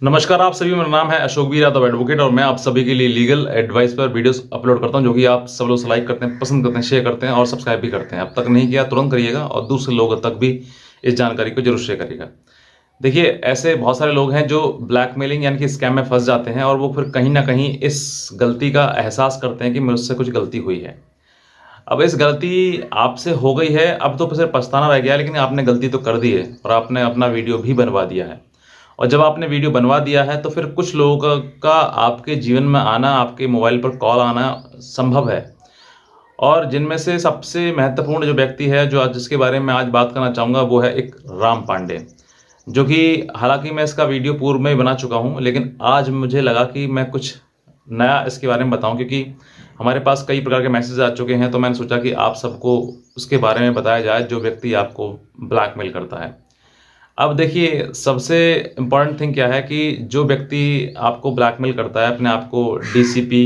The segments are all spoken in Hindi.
नमस्कार आप सभी, मेरा नाम है अशोकवीर यादव एडवोकेट और मैं आप सभी के लिए लीगल एडवाइस पर वीडियोस अपलोड करता हूं जो कि आप सब लोग लाइक करते हैं, पसंद करते हैं, शेयर करते हैं और सब्सक्राइब भी करते हैं। अब तक नहीं किया तुरंत करिएगा और दूसरे लोगों तक भी इस जानकारी को जरूर शेयर करिएगा। देखिए, ऐसे बहुत सारे लोग हैं जो ब्लैकमेलिंग यानी कि स्कैम में फंस जाते हैं और वो फिर कहीं ना कहीं इस गलती का एहसास करते हैं कि मुझसे कुछ गलती हुई है। अब इस गलती आपसे हो गई है, अब तो सिर्फ पछताना रह गया है, लेकिन आपने गलती तो कर दी है और आपने अपना वीडियो भी बनवा दिया है। और जब आपने वीडियो बनवा दिया है तो फिर कुछ लोगों का आपके जीवन में आना, आपके मोबाइल पर कॉल आना संभव है। और जिनमें से सबसे महत्वपूर्ण जो व्यक्ति है, जो आज जिसके बारे में आज बात करना चाहूँगा, वो है एक राम पांडे, जो कि हालाँकि मैं इसका वीडियो पूर्व में ही बना चुका हूँ, लेकिन आज मुझे लगा कि मैं कुछ नया इसके बारे में बताऊँ, क्योंकि हमारे पास कई प्रकार के मैसेज आ चुके हैं। तो मैंने सोचा कि आप सबको उसके बारे में बताया जाए, जो व्यक्ति आपको ब्लैकमेल करता है। अब देखिए, सबसे इम्पोर्टेंट थिंग क्या है कि जो व्यक्ति आपको ब्लैकमेल करता है, अपने आप को डीसीपी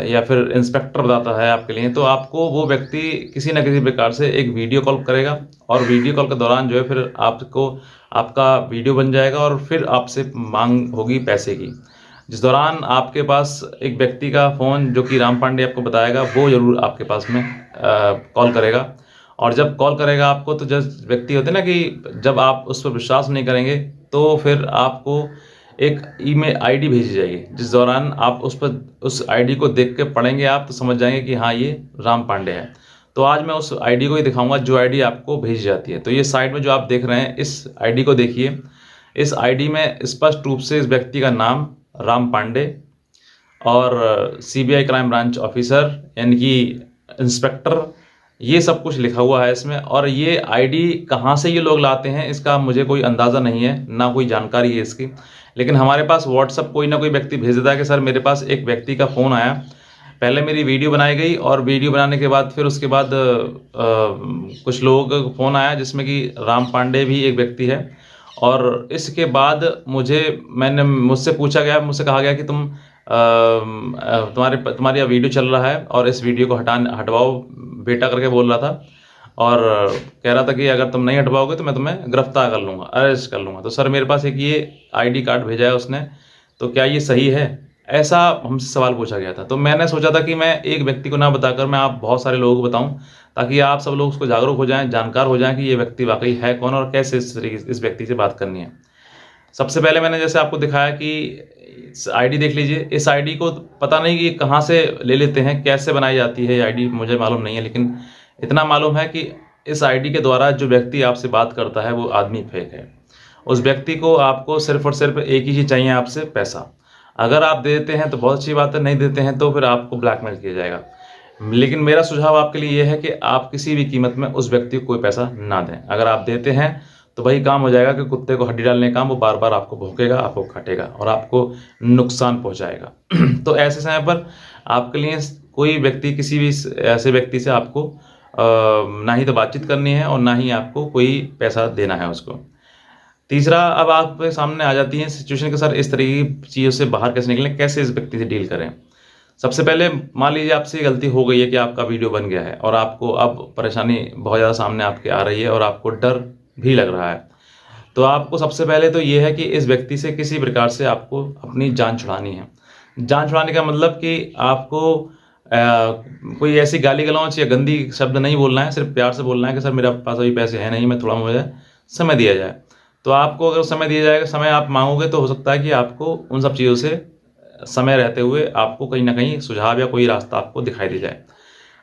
या फिर इंस्पेक्टर बताता है आपके लिए, तो आपको वो व्यक्ति किसी न किसी प्रकार से एक वीडियो कॉल करेगा और वीडियो कॉल के दौरान जो है फिर आपको आपका वीडियो बन जाएगा और फिर आपसे मांग होगी पैसे की। जिस दौरान आपके पास एक व्यक्ति का फ़ोन, जो कि राम पांडे आपको बताएगा, वो ज़रूर आपके पास में कॉल करेगा। और जब कॉल करेगा आपको, तो जब व्यक्ति होते हैं ना कि जब आप उस पर विश्वास नहीं करेंगे, तो फिर आपको एक ईमेल आईडी भेजी जाएगी, जिस दौरान आप उस आईडी को देख के पढ़ेंगे आप, तो समझ जाएंगे कि हाँ, ये राम पांडे है। तो आज मैं उस आईडी को ही दिखाऊंगा जो आईडी आपको भेजी जाती है। तो ये साइड में जो आप देख रहे हैं, इस आईडी को देखिए। इस आईडी में स्पष्ट रूप से इस व्यक्ति का नाम राम पांडे और सीबीआई क्राइम ब्रांच ऑफिसर यानी कि इंस्पेक्टर, ये सब कुछ लिखा हुआ है इसमें। और ये आईडी कहाँ से ये लोग लाते हैं, इसका मुझे कोई अंदाज़ा नहीं है, ना कोई जानकारी है इसकी। लेकिन हमारे पास व्हाट्सअप कोई ना कोई व्यक्ति भेज देता है कि सर, मेरे पास एक व्यक्ति का फ़ोन आया, पहले मेरी वीडियो बनाई गई और वीडियो बनाने के बाद फिर उसके बाद कुछ लोगों का फ़ोन आया, जिसमें कि राम पांडे भी एक व्यक्ति है। और इसके बाद मुझसे पूछा गया, मुझसे कहा गया कि तुम्हारी वीडियो चल रहा है और इस वीडियो को हटवाओ बेटा, करके बोल रहा था। और कह रहा था कि अगर तुम नहीं हटवाओगे तो मैं तुम्हें गिरफ्तार कर लूँगा, अरेस्ट कर लूँगा। तो सर, मेरे पास एक ये आईडी कार्ड भेजा है उसने, तो क्या ये सही है? ऐसा हमसे सवाल पूछा गया था। तो मैंने सोचा था कि मैं एक व्यक्ति को ना बताकर मैं आप बहुत सारे लोगों को बताऊं, ताकि आप सब लोग उसको जागरूक हो जाएं, जानकार हो जाएं कि ये व्यक्ति वाकई है कौन और कैसे इस व्यक्ति से बात करनी है। सबसे पहले मैंने जैसे आपको दिखाया कि इस आईडी देख लीजिए। इस आईडी को पता नहीं कि कहाँ से ले लेते हैं, कैसे बनाई जाती है ये आईडी, मुझे मालूम नहीं है। लेकिन इतना मालूम है कि इस आईडी के द्वारा जो व्यक्ति आपसे बात करता है वो आदमी फेक है। उस व्यक्ति को आपको सिर्फ और सिर्फ एक ही चीज़ चाहिए आपसे, पैसा। अगर आप दे देते हैं तो बहुत अच्छी बात है, नहीं देते हैं तो फिर आपको ब्लैकमेल किया जाएगा। लेकिन मेरा सुझाव आपके लिए ये है कि आप किसी भी कीमत में उस व्यक्ति को कोई पैसा ना दें। अगर आप देते हैं तो वही काम हो जाएगा कि कुत्ते को हड्डी डालने का काम, वो बार बार आपको भौंकेगा, आपको काटेगा और आपको नुकसान पहुंचाएगा। तो ऐसे समय पर आपके लिए कोई व्यक्ति, किसी भी ऐसे व्यक्ति से आपको ना ही तो बातचीत करनी है और ना ही आपको कोई पैसा देना है उसको। तीसरा, अब आपके सामने आ जाती है सिचुएशन के, सर इस तरीके की चीज़ों से बाहर कैसे निकलें, कैसे इस व्यक्ति से डील करें। सबसे पहले मान लीजिए आपसे गलती हो गई है कि आपका वीडियो बन गया है और आपको अब परेशानी बहुत ज़्यादा सामने आपके आ रही है और आपको डर भी लग रहा है। तो आपको सबसे पहले तो ये है कि इस व्यक्ति से किसी प्रकार से आपको अपनी जान छुड़ानी है। जान छुड़ाने का मतलब कि आपको कोई ऐसी गाली गलौच या गंदी शब्द नहीं बोलना है, सिर्फ प्यार से बोलना है कि सर, मेरे पास अभी पैसे हैं नहीं, मैं थोड़ा मुझे समय दिया जाए। तो आपको अगर समय दिया जाएगा, समय आप मांगोगे, तो हो सकता है कि आपको उन सब चीज़ों से समय रहते हुए आपको कहीं ना कहीं सुझाव या कोई रास्ता आपको दिखाई दे जाए।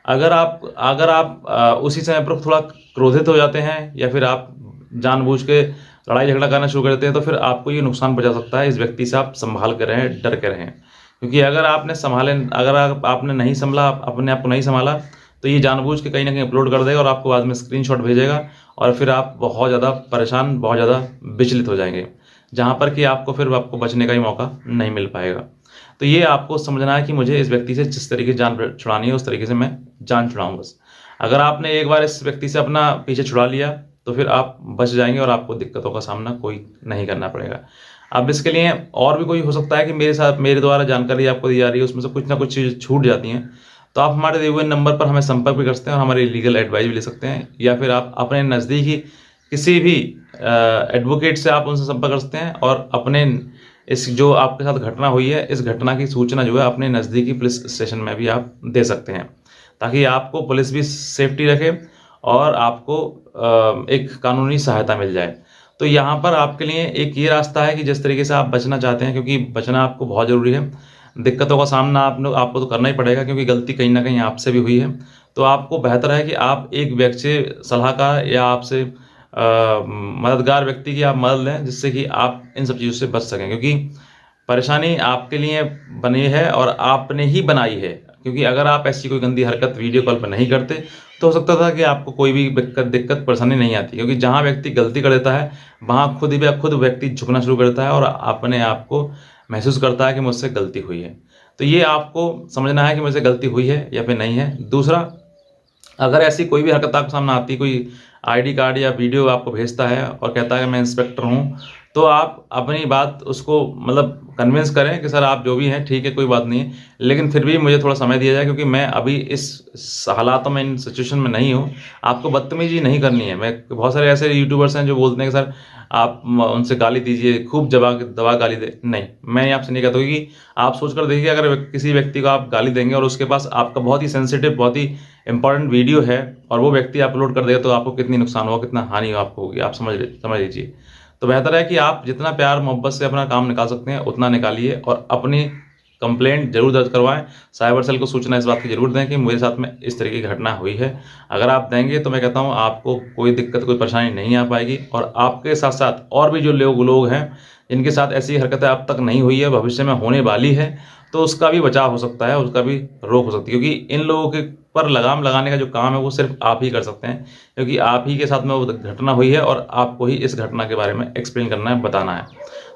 अगर आप उसी समय पर थोड़ा क्रोधित हो जाते हैं या फिर आप जानबूझ के लड़ाई झगड़ा करना शुरू कर देते हैं, तो फिर आपको ये नुकसान पहुंचा सकता है। इस व्यक्ति से आप संभाल कर रहें, डर के रहें, क्योंकि अगर आपने नहीं संभाला, अपने आप को नहीं संभाला, तो ये जानबूझ के कहीं ना कहीं अपलोड कर देगा और आपको बाद में स्क्रीनशॉट भेजेगा और फिर आप बहुत ज़्यादा परेशान, बहुत ज़्यादा विचलित हो जाएंगे, जहाँ पर कि आपको बचने का ही मौका नहीं मिल पाएगा। तो ये आपको समझना है कि मुझे इस व्यक्ति से जिस तरीके से जान छुड़ानी है, उस तरीके से मैं जान छुड़ाऊँ बस। अगर आपने एक बार इस व्यक्ति से अपना पीछे छुड़ा लिया, तो फिर आप बच जाएंगे और आपको दिक्कतों का सामना कोई नहीं करना पड़ेगा। अब इसके लिए और भी कोई हो सकता है कि मेरे द्वारा जानकारी आपको दी जा रही है, उसमें से कुछ ना कुछ चीज़ छूट जाती हैं, तो आप हमारे दिए हुए नंबर पर हमें संपर्क भी कर सकते हैं और हमारी लीगल एडवाइस भी ले सकते हैं। या फिर आप अपने नज़दीकी किसी भी एडवोकेट से आप उनसे संपर्क कर सकते हैं और अपने इस जो आपके साथ घटना हुई है, इस घटना की सूचना जो है अपने नज़दीकी पुलिस स्टेशन में भी आप दे सकते हैं, ताकि आपको पुलिस भी सेफ्टी रखे और आपको एक कानूनी सहायता मिल जाए। तो यहाँ पर आपके लिए एक ये रास्ता है कि जिस तरीके से आप बचना चाहते हैं, क्योंकि बचना आपको बहुत ज़रूरी है। दिक्कतों का सामना आपको तो करना ही पड़ेगा, क्योंकि गलती कहीं न कहीं आपसे भी हुई है। तो आपको बेहतर है कि आप एक व्यक्ति से सलाहकार या आपसे मददगार व्यक्ति की आप मदद लें, जिससे कि आप इन सब चीज़ों से बच सकें, क्योंकि परेशानी आपके लिए बनी है और आपने ही बनाई है। क्योंकि अगर आप ऐसी कोई गंदी हरकत वीडियो कॉल पे नहीं करते, तो हो सकता था कि आपको कोई भी दिक्कत परेशानी नहीं आती, क्योंकि जहाँ व्यक्ति गलती कर देता है, वहाँ खुद व्यक्ति झुकना शुरू कर देता है और अपने आप को महसूस करता है कि मुझसे गलती हुई है। तो ये आपको समझना है कि मुझसे गलती हुई है या फिर नहीं है। दूसरा, अगर ऐसी कोई भी हरकत आपके सामने आती है, कोई आईडी कार्ड या वीडियो आपको भेजता है और कहता है कि मैं इंस्पेक्टर हूँ, तो आप अपनी बात उसको मतलब कन्विंस करें कि सर आप जो भी हैं ठीक है, कोई बात नहीं है, लेकिन फिर भी मुझे थोड़ा समय दिया जाए, क्योंकि मैं अभी इस हालातों में, इन सिचुएशन में नहीं हूँ। आपको बदतमीजी नहीं करनी है। मैं बहुत सारे ऐसे यूट्यूबर्स हैं जो बोलते हैं कि सर आप उनसे गाली दीजिए, खूब दबा गाली दे। नहीं, मैं आपसे नहीं कहता, क्योंकि आप सोच कर देखिए, अगर किसी व्यक्ति को आप गाली देंगे और उसके पास आपका बहुत ही सेंसिटिव, बहुत ही इंपॉर्टेंट वीडियो है और वो व्यक्ति अपलोड कर देगा, तो आपको कितनी नुकसान होगा, कितना हानि आपको होगी, आप समझ लीजिए। तो बेहतर है कि आप जितना प्यार मोहब्बत से अपना काम निकाल सकते हैं उतना निकालिए और अपनी कंप्लेंट जरूर दर्ज करवाएं। साइबर सेल को सूचना इस बात की जरूर दें कि मेरे साथ में इस तरीके की घटना हुई है। अगर आप देंगे तो मैं कहता हूँ आपको कोई दिक्कत, कोई परेशानी नहीं आ पाएगी, और आपके साथ साथ और भी जो लोग हैं जिनके साथ ऐसी हरकतें अब तक नहीं हुई है, भविष्य में होने वाली है, तो उसका भी बचाव हो सकता है, उसका भी रोक हो सकती है। क्योंकि इन लोगों के पर लगाम लगाने का जो काम है वो सिर्फ आप ही कर सकते हैं, क्योंकि आप ही के साथ में वो घटना हुई है और आपको ही इस घटना के बारे में एक्सप्लेन करना है, बताना है।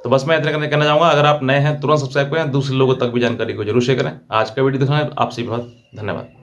तो बस मैं इतना कहना चाहूँगा, अगर आप नए हैं तुरंत सब्सक्राइब करें, दूसरे लोगों तक भी जानकारी को जरूर शेयर करें। आज का वीडियो देखने आपसे बहुत धन्यवाद।